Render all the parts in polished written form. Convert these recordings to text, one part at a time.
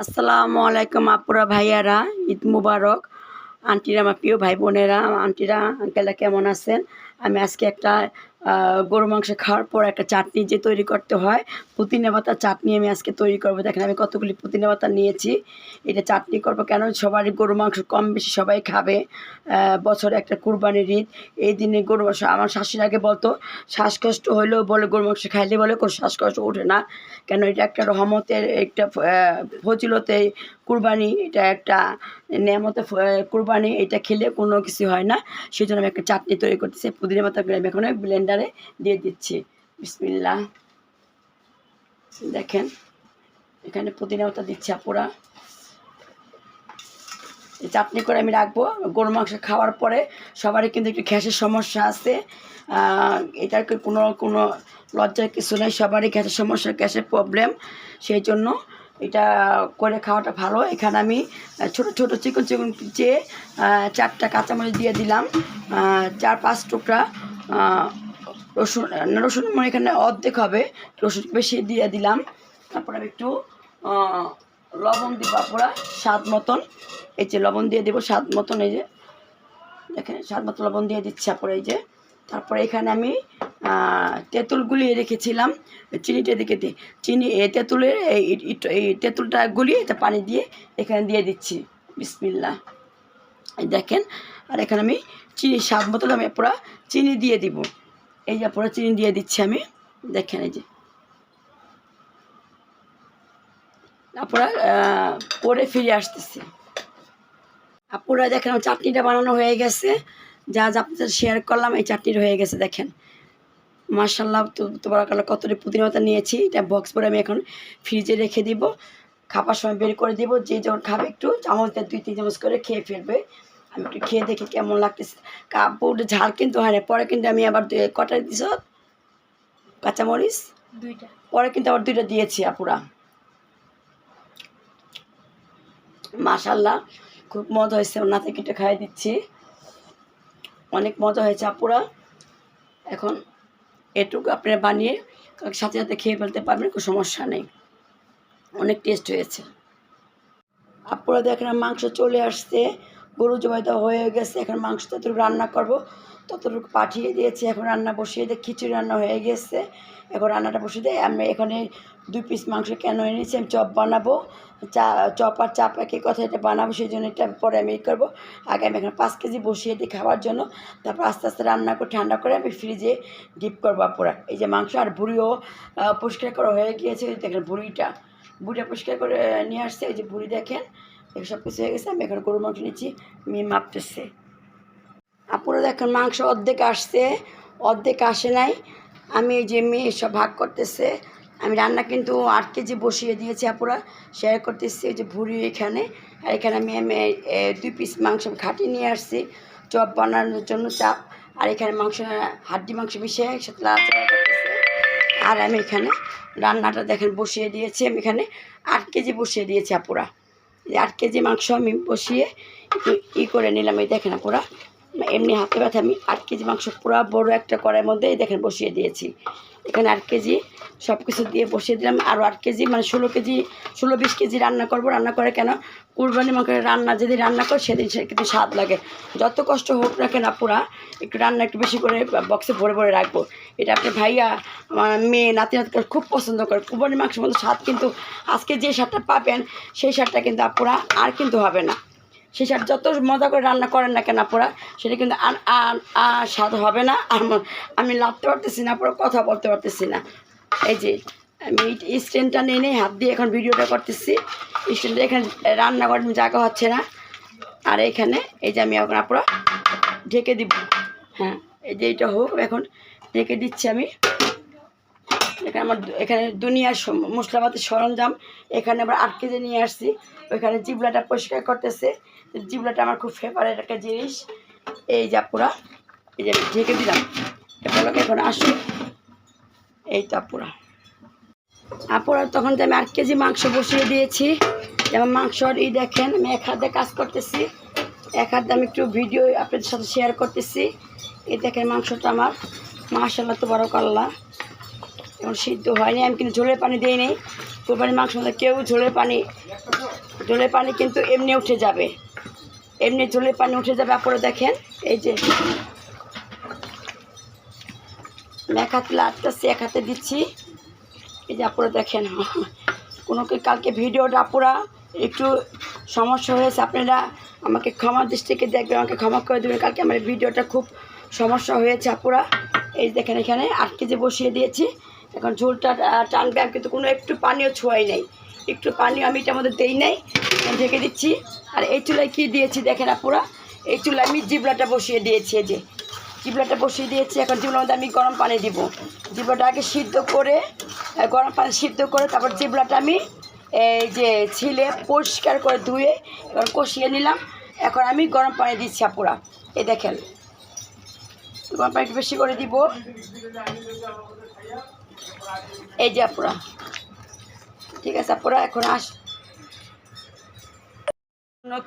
আসসালামু আলাইকুম আপুরা ভাইয়ারা, ঈদ মুবারক। আন্টিরা, আমার প্রিয় ভাই বোনেরা, আন্টিরা আঙ্কেলরা কেমন আছেন? আমি আজকে একটা গরু মাংস খাওয়ার পর একটা চাটনি যে তৈরি করতে হয়, পুদিনা পাতার চাটনি আমি আজকে তৈরি করবো। দেখেন আমি কতগুলি পুদিনা পাতা নিয়েছি। এটা চাটনি করবো কেন, সবারই গরু মাংস কম বেশি সবাই খাবে। বছরে একটা কুরবানির ঈদ, এই দিনে গরু মাংস। আমার শাশুড়ি আগে বলতো শ্বাসকষ্ট হইলেও বলে গরু মাংস খাইলে বলে কোনো শ্বাসকষ্ট ওঠে না। কেন, এটা একটা রহমতের একটা ফজিলতে কুরবানি, এটা একটা নেয়ামতে কুরবানি, এটা খেলে কোনো কিছু হয় না। সেই জন্য আমি একটা চাটনি তৈরি করতেছি। পুদিনা পাতাগুলো আমি এখন ব্লেন্ডারে দিয়ে দিচ্ছি। বিসমিল্লাহ। দেখেন এখানে পুদিনা পাতা দিচ্ছি আপুরা। এই চাটনি করে আমি রাখবো। গরু মাংস খাওয়ার পরে সবারই কিন্তু একটু গ্যাসের সমস্যা আছে। এটার কোনো কোনো লজ্জার কিছু নেই, সবারই গ্যাসের সমস্যা, গ্যাসের প্রবলেম। সেই জন্য এটা করে খাওয়াটা ভালো। এখানে আমি ছোট ছোট চিকন চিকন চেয়ে 4টা কাঁচামরিচ দিয়ে দিলাম, 4-5 টুকরা রসুন। রসুন মানে এখানে অর্ধেক হবে, রসুন বেশি দিয়ে দিলাম। তারপর আমি একটু লবণ দিব আপুরা স্বাদ মতন। এই যে লবণ দিয়ে দেবো স্বাদ মতন, এই যে দেখেন স্বাদ মতো লবণ দিয়ে দিচ্ছি আপুরা। এই যে তারপরে এখানে আমি তেঁতুল গুলিয়ে রেখেছিলাম, চিনিটা দিকে দিই, চিনি তেঁতুলের এই তেঁতুলটা গুলিয়ে এটা পানি দিয়ে এখানে দিয়ে দিচ্ছি। বিসমিল্লাহ। এই দেখেন, আর এখানে আমি চিনি স্বাদ মতো আমি পুরো চিনি দিয়ে দিব। এই যে পুরো চিনি দিয়ে দিচ্ছি আমি। দেখেন এই যে আপুরা পরে ফিরে আসতেছি। আপুরা দেখেন চাটনিটা বানানো হয়ে গেছে, যা যা আপনাদের শেয়ার করলাম এই চাটনিটা হয়ে গেছে। দেখেন মাশাআল্লাহ, তাবারাকাল্লাহ, কতটি পুদিনা পাতা নিয়েছি। এটা বক্স করে আমি এখন ফ্রিজে রেখে দিব, খাবার সময় বের করে দিব। যে যখন খাবে একটু চামচ দিয়ে 2-3 চামচ করে খেয়ে ফেলবে। আমি একটু খেয়ে দেখি কেমন লাগতেছে। কাপড় ঝাল কিন্তু হয় না, পরে কিন্তু আমি আবার কটা দিছ কাঁচামরিচ 2টা, পরে কিন্তু আবার 2টা দিয়েছি আপুরা। মাশাআল্লাহ, খুব মজা হয়েছে। ওর নাতে কেটে খাইয়ে দিচ্ছি, অনেক মজা হয়েছে আপুরা। এখন এটুকু আপনারা বানিয়ে সাথে সাথে খেয়ে ফেলতে পারবেন, কোনো সমস্যা নেই, অনেক টেস্ট হয়েছে। আপুরা দেখেন মাংস চলে আসছে, গরু জবাই দেওয়া হয়ে গেছে। এখন মাংস যতটুকু রান্না করব ততটুকু পাঠিয়ে দিয়েছি। এখন রান্না বসিয়ে দিয়ে খিচুড়ি রান্না হয়ে গেছে। এখন রান্নাটা বসিয়ে দিয়ে আমি এখানে 2 পিস মাংস কেন এনেছি, আমি চপ বানাবো। চপ আর চাপ একই কথা, এটা বানাবো, সেই জন্য এটা পরে আমি করবো। আগে আমি এখানে 5 কেজি বসিয়ে দিই খাওয়ার জন্য, তারপর আস্তে আস্তে রান্না করে ঠান্ডা করে আমি ফ্রিজে ডিপ করবো আপুরা। এই যে মাংস আর বুড়িও পরিষ্কার করা হয়ে গিয়েছে। দেখেন বুড়িটা পরিষ্কার করে নিয়ে আসছে। এই যে বুড়ি দেখেন সব কিছু হয়ে গেছে। আমি এখন গরুর মাংস নিচ্ছি, মেয়ে মাপতেছে। আপুরা দেখেন মাংস অর্ধেক আসছে, অর্ধেক আসে নাই। আমি এই যে মেয়ে সব ভাগ করতেছে। আমি রান্না কিন্তু 8 কেজি বসিয়ে দিয়েছি আপুরা, শেয়ার করতেছি। এই যে ভুড়ি এখানে, আর এখানে আমি 2 পিস মাংস খাটি নিয়ে আসছি চপ বানানোর জন্য, চাপ। আর এখানে মাংস হাড্ডি মাংস মিশিয়ে একসাথে লাড়াচাড়া করতেছে। আর আমি এখানে রান্নাটা দেখেন বসিয়ে দিয়েছি। আমি এখানে 8 কেজি বসিয়ে দিয়েছি আপুরা। 8 কেজি মাংস আমি বসিয়ে একটু করে নিলাম। এই দেখেন পুরা এমনি হাতে ব্যথা আমি 8 কেজি মাংস পুরা বড় একটা কড়াইয়ের মধ্যে দেখেন বসিয়ে দিয়েছি। এখানে 8 কেজি সব কিছু দিয়ে বসিয়ে দিলাম। আরও 8 কেজি মানে 16-20 কেজি রান্না করব। রান্না করে কেন, কুরবানি মাংসের রান্না যেদিন রান্না করে সেদিন সে কিন্তু স্বাদ লাগে। যত কষ্ট হোক না কেন পুরা একটু রান্না একটু বেশি করে বক্সে ভরে ভরে রাখবো। এটা আপনার ভাইয়া, আমার মেয়ে, নাতি খুব পছন্দ করে। কুরবানি মাংসের মতো স্বাদ কিন্তু আজকে যে স্বাদটা পাবেন সেই স্বাদটা কিন্তু আপুরা আর কিন্তু হবে না। সেই স্বাদ যত মজা করে রান্না করেন না কেন আপুরা, সেটা কিন্তু আর স্বাদ হবে না। আর আমি লাভতে পারতেছি না আপুরা, কথা বলতে পারতেছি না। এই যে আমি স্ট্যান্ডটা নিয়ে হাত দিয়ে এখন ভিডিওটা করতেছি। স্ট্যান্ডটা এখানে রান্না করার জায়গা হচ্ছে না। আর এখানে এই যে আমি এখন আপুরা ঢেকে দিব। হ্যাঁ, এই যে এইটা হোক, এখন ঢেকে দিচ্ছি আমি। এখানে আমার এখানে দুনিয়ার মশলাপাতির সরঞ্জাম। এখানে আবার 8 কেজি নিয়ে আসছি। ওইখানে জিবলাটা পরিষ্কার করতেছে। জিবলাটা আমার খুব ফেভারিট একটা জিনিস। এই যে আপুরা, এই যে ঢেকে দিলাম। এগুলোকে এখন আসুন। এই তো আপুরা তখন তো আমি 8 কেজি মাংস বসিয়ে দিয়েছি। যেমন মাংসর দেখেন আমি এক হাতে কাজ করতেছি, এক হাতে আমি একটু ভিডিও আপনাদের সাথে শেয়ার করতেছি। এই দেখেন মাংসটা আমার মাশাআল্লাহ তাবারাকাল্লাহ এখন সিদ্ধ হয়নি। আমি কিন্তু ঝোলের পানি দিই নেই, কোরবানির মাংস মধ্যে কেউ ঝোলের পানি কিন্তু এমনি উঠে যাবে, এমনি ঝোলের পানি উঠে যাবে। আপনারা দেখেন এই যে এক হাতে লাটতেছি, এক হাতে দিচ্ছি। এই যে আপনারা দেখেন কালকে ভিডিওটা আপুরা একটু সমস্যা হয়েছে, আপনারা আমাকে ক্ষমা দৃষ্টিকে দেখবেন, আমাকে ক্ষমা করে দেবেন। কালকে আমার ভিডিওটা খুব সমস্যা হয়েছে আপুরা। এই দেখেন এখানে 8 কেজি বসিয়ে দিয়েছি, এখন ঝোলটা টানবে। আমি কিন্তু কোনো একটু পানিও ছোঁয়াই নাই, একটু পানিও আমি এটার মধ্যে দেই নাই, ঢেকে দিচ্ছি। আর এই চুলায় কী দিয়েছি দেখেন আপুরা, এই চুলায় আমি জিবলাটা বসিয়ে দিয়েছি। এই যে জিবলাটা বসিয়ে দিয়েছি, এখন জিবলার মধ্যে আমি গরম পানি দিব। জিবলাটা আগে সিদ্ধ করে, গরম পানি সিদ্ধ করে তারপর জিবলাটা আমি এই যে ছিলে পরিষ্কার করে ধুয়ে এবার কষিয়ে নিলাম। এখন আমি গরম পানি দিচ্ছি আপুরা। এই দেখেন গরম পানি একটু বেশি করে দিব। এই যে আপুরা, ঠিক আছে আপুরা। এখন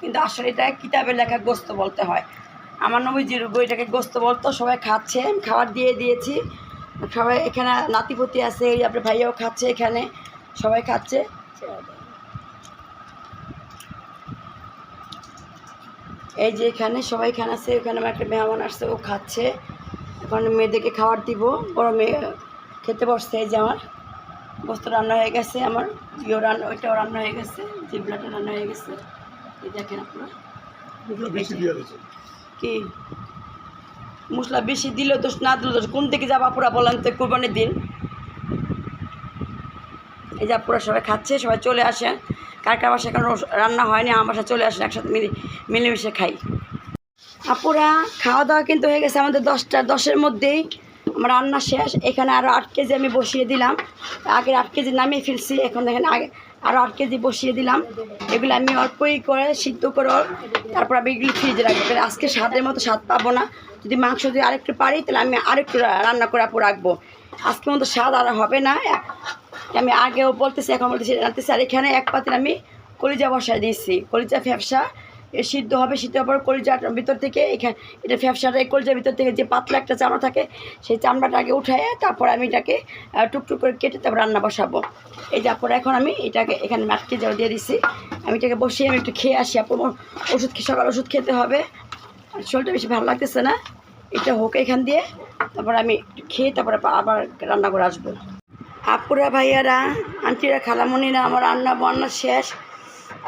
কিন্তু আসলে এটা কিতাবে লেখা গোস্ত বলতে হয়, আমার নবীজির বইটাকে গোস্ত বলতো। সবাই খাচ্ছে, খাবার দিয়ে দিয়েছি সবাই। এখানে নাতিপতি আছে, এই আপনার ভাইয়াও খাচ্ছে, এখানে সবাই খাচ্ছে। এই যে এখানে সবাই খান আছে, ওখানে আমার একটা মেহমান আসছে, ও খাচ্ছে। এখন মেয়েদেরকে খাবার দিব, বড় মেয়ে খেতে বসছে। এই যে আমার গোস্ত রান্না হয়ে গেছে, আমার ওইটাও রান্না হয়ে গেছে, জিবলাটা রান্না হয়ে গেছে। এই দেখেন আপনারা কি মশলা বেশি দিলে দোষ, না দিলে দোষ, কোন দিকে যাবো আপুরা বলেন তো কোরবানির দিন। এই যে আপুরা সবাই খাচ্ছে, সবাই চলে আসেন। কার কার বাসায় এখন রান্না হয়নি, আমার বাসায় চলে আসেন, একসাথে মিলেমিশে খাই। আপুরা খাওয়া দাওয়া কিন্তু হয়ে গেছে আমাদের 10টার মধ্যেই আমার রান্না শেষ। এখানে আরও 8 কেজি আমি বসিয়ে দিলাম, আগের 8 কেজি নামিয়ে ফেলছি। এখন দেখেন আরও 8 কেজি বসিয়ে দিলাম। এগুলো আমি অল্পই করে সিদ্ধ করে তারপর আমি এগুলি ফ্রিজে রাখবো। আজকে স্বাদের মতো স্বাদ পাবো না, যদি মাংস যদি আরেকটু পারি তাহলে আমি আরেকটু রান্না করে রাখবো। আজকের মতো স্বাদ আর হবে না, আমি আগেও বলতেছি এখন বলতেছি রাঁধতেছি। আর এখানে এক পাতিল আমি কলিজা বসায় দিয়েছি, কলিজা ফ্যাপসা সিদ্ধ হবে। সিদ্ধ হওয়ার পর কলিজার ভিতর থেকে এখানে এটা ফ্যাপসাটা এই কলিজার ভিতর থেকে যে পাতলা একটা চামড়া থাকে, সেই চামড়াটা আগে উঠায় তারপর আমি এটাকে টুকটুক করে কেটে তারপর রান্না বসাবো। এই যে আপনার এখন আমি এটাকে এখানে মাটকে যাও দিয়ে দিছি, আমি এটাকে বসিয়ে আমি একটু খেয়ে আসি। আপনার সকাল ওষুধ খেতে হবে, শরীরটা বেশি ভালো লাগতেছে না, এটা হোক এখান দিয়ে, তারপর আমি খেয়ে তারপরে আবার রান্না করে আসবো। আপুরা ভাইয়ারা আন্টিরা খালামণিরা আমার রান্না বান্না শেষ,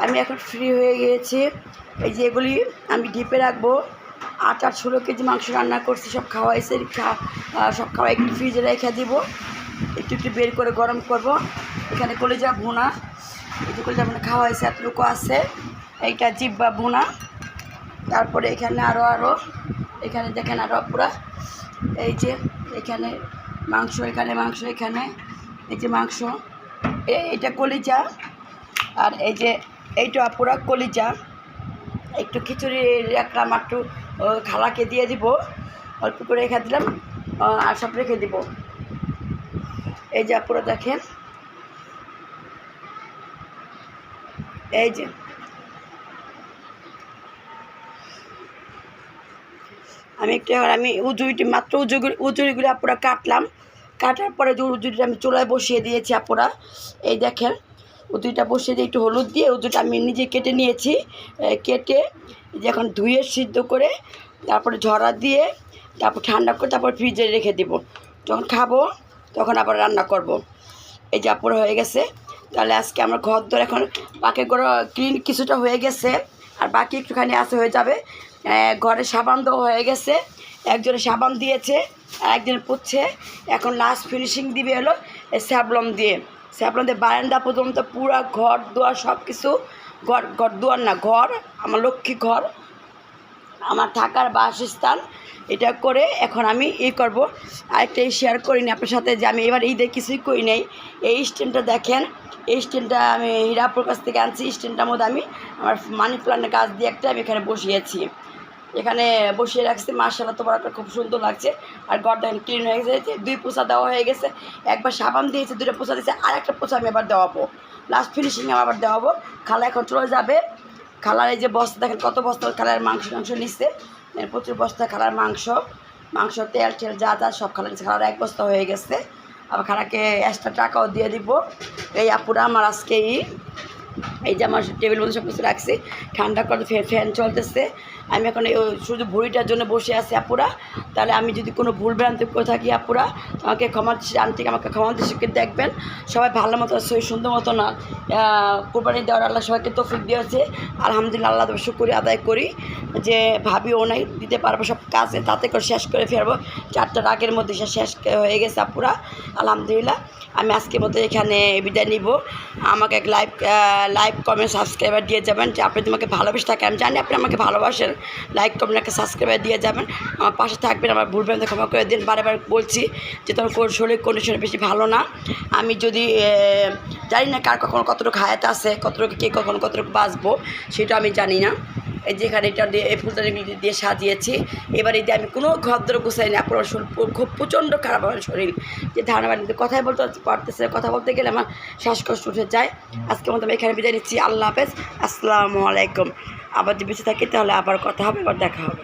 আমি এখন ফ্রি হয়ে গিয়েছি। এই যে এগুলি আমি ডিপে রাখবো। 8-16 কেজি মাংস রান্না করছি, সব খাওয়াইছে, সব খাওয়াই একটু ফ্রিজে রেখে দিব, একটু একটু বের করে গরম করব। এখানে কলিজা ভুনা, একটু কলিজা ভুনা খাওয়াইছে, এতটুকু আছে। এইটা জিব্বা ভুনা, তারপরে এখানে আরও এখানে দেখেন আরও পুরা এই যে এখানে মাংস, এখানে মাংস, এখানে এই যে মাংস, এইটা কলিজা। আর এই যে এইটা পুরা কলিজা। একটু খিচুড়ি রাখলাম, একটু খালাকে দিয়ে দিব, অল্প করে রেখে দিলাম, আর সব রেখে দিব। এই যে পুরো দেখেন, এই যে আমি মাত্র উজুরিগুলো আপুরা কাটলাম, কাটার পরে যে উজুরিটা আমি চুলায় বসিয়ে দিয়েছি আপুরা। এই দেখেন উজুরিটা বসিয়ে দিয়ে একটু হলুদ দিয়ে উজুরিটা আমি নিজে কেটে নিয়েছি, কেটে যখন ধুয়ে সিদ্ধ করে তারপরে ঝরা দিয়ে তারপর ঠান্ডা করে তারপর ফ্রিজে রেখে দিব, যখন খাবো তখন আবার রান্না করব। এই যে আপুরা হয়ে গেছে। তাহলে আজকে আমার ঘর দর এখন পাকে করে ক্লিন কিছুটা হয়ে গেছে, আর বাকি একটুখানি আছে, হয়ে যাবে। ঘরে সাবান দেওয়া হয়ে গেছে, একজনে সাবান দিয়েছে আর একজনে পুচ্ছে। এখন লাস্ট ফিনিশিং দিবে হলো স্যাবলম দিয়ে বারান্দা পর্যন্ত পুরো ঘর দুয়ার সব কিছু, ঘর দুয়ার না, ঘর আমার লক্ষ্মী ঘর, আমার থাকার বাসস্থান, এটা করে এখন আমি করব। আরেকটা শেয়ার করিনি আপনার সাথে যে আমি এবার ঈদের কিছুই করি নাই। এই স্ট্যান্ডটা দেখেন, এই স্ট্যান্ডটা আমি হীরাপুর কাছ থেকে আনছি। স্ট্যান্ডটার মধ্যে আমি আমার মানি প্লান্টের গাছ দিয়ে একটা আমি এখানে বসিয়েছি, এখানে বসিয়ে রাখছি। মাশাআল্লাহ তোমার খুব সুন্দর লাগছে। আর ঘরটা ক্লিন হয়ে গেছে, 2 পোছা দেওয়া হয়ে গেছে, একবার সাবান দিয়েছে, 2টা পোছা দিয়েছে, আর একটা পোছা আমি আবার দেওয়াবো, লাস্ট ফিনিশিং আবার দেওয়াবো। খালা এখন চলে যাবে। খালার এই যে বস্তা দেখেন, কত বস্তা খালার মাংস নিচ্ছে, প্রচুর বস্তা খালার মাংস, তেল যা যা সব খালার 1 বস্তা হয়ে গেছে। আবার খারাকে এক্সট্রা টাকাও দিয়ে দিব। এই আপুরা আমার আজকে এই যে আমার টেবিল মধ্যে সব কিছু রাখছি, ঠান্ডা করে ফ্যান চলতেছে। আমি এখন শুধু ভুঁড়িটার জন্য বসে আছি আপুরা। তাহলে আমি যদি কোনো ভুল ভ্রান্তি করে থাকি আপুরা, আমাকে ক্ষমা আন্টিকে আমাকে ক্ষমাতে শিখে দেখবেন। সবাই ভালো মতো সুন্দর মতো না কোরবানি দেওয়ার আল্লাহ সবাইকে তৌফিক দিয়েছে। আলহামদুলিল্লাহ, আল্লাহ শুকরিয়া আদায় করি যে ভাবিও নাই দিতে পারবো সব কাজে, তাতে করে শেষ করে ফেলবো। 4টার আগের মধ্যে শেষ হয়ে গেছে আপুরা, আলহামদুলিল্লাহ। আমি আজকের মতো এখানে বিদায় নিব। আমাকে এক লাইক কমেন্ট সাবস্ক্রাইবার দিয়ে যাবেন, যে আপনি তোমাকে ভালোবেসে থাকে, আমি জানি আপনি আমাকে ভালোবাসেন। লাইক কমেন্ট একটা সাবস্ক্রাইবার দিয়ে যাবেন, আমার পাশে থাকবেন। আমার ভুল ভ্রান্তি ক্ষমা করে দিন। বারে বলছি যে তোমার শরীর কন্ডিশন বেশি ভালো না। আমি যদি জানি না কার কখনো কতটুকু হায়াত আছে, কতটুকু কে কখনো কতটুকু বাঁচবো, সেটা আমি জানি না। এই যেখানে এটা দিয়ে এই ফুলদানি দিয়ে সাজিয়েছি, এবার এই দিয়ে আমি কোনো ঘর গুছাই না। আপনার শরীর খুব প্রচণ্ড খারাপ আমার শরীর, যে ধারণা বাড়িতে কথাই বলতে পারতেছে, কথা বলতে গেলে আমার শ্বাসকষ্ট উঠে যায়। আজকের মতো আমি এখানে বিদায় নিচ্ছি। আল্লাহ হাফেজ, আসসালামু আলাইকুম। আবার যদি বেঁচে থাকি তাহলে আবার কথা হবে, আবার দেখা হবে।